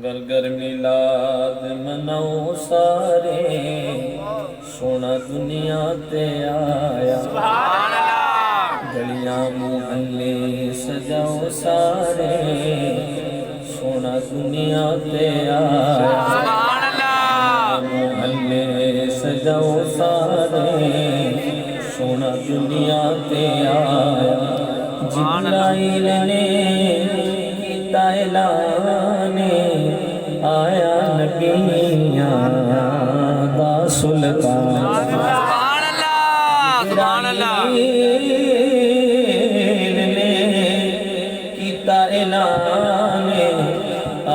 گر گر میلاد مناؤ سارے، سونا دنیا تے آیا، گلیاں محلے سجاؤ سارے، سونا دنیا تے آیا، محلے سجاؤ سارے، سونا دنیا تے آیا، جبرائیل نے کیتا اعلان، آیا نبیاں دا سلطان، جبرائیل نے کیتا اعلان،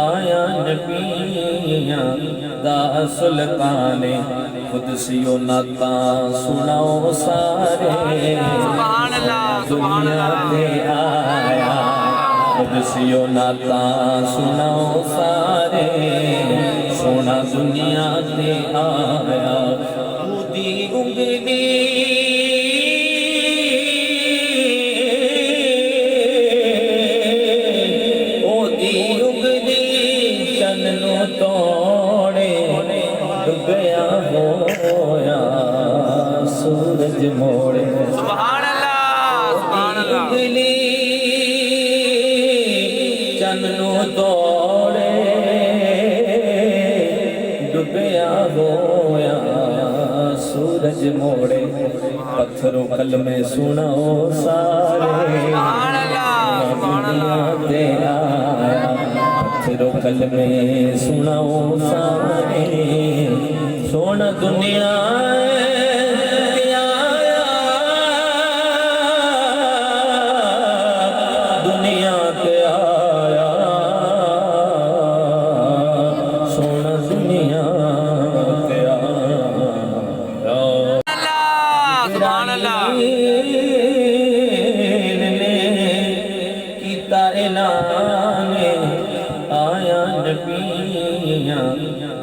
آیا نبیاں دا سلطان، قدسیو نعتاں سناؤ سارے، دنیا تے آیا، قدسیو نعتاں سناؤ سارے، سونا دنیا تے آیا، اودی انگلی چننو توڑے، ڈبیا ہویا سورج موڑے، سبحان اللہ، انگلی چننو توڑے، ڈبیا ہویا سورج موڑے، پتھروں کلمے سناؤ سارے، دنیا تے آیا، پتھروں کلمے سناؤ سارے، سونا دنیا تے آیا، دنیا تے آیا، سونا دنیا تے آیا، سبحان اللہ، کیتا اعلان، آیا نبیاں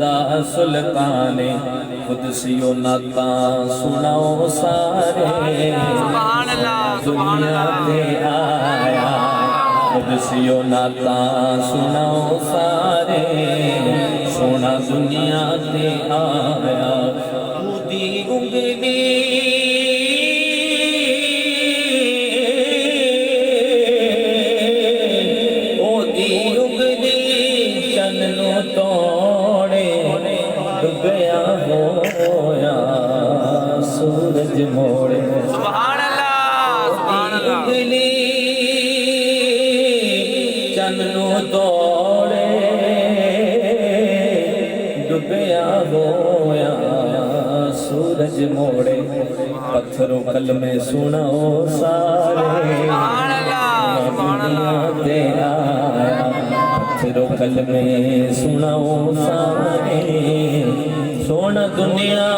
دا سلطان، قدسیو نعتاں سناؤ سارے، دنیا تے آیا، قدسیو نعتاں سناؤ سارے، سونا دنیا تے آیا، اودی انگلی چننو توڑے، ڈبیا ہویا سورج موڑے، سبحان اللہ، انگلی چننو توڑے، ڈبیا ہویا سورج موڑے، پتھروں کلمے سناؤ سارے، دنیا تے آیا، پتھروں کلمے سناؤ سارے، سونا دنیا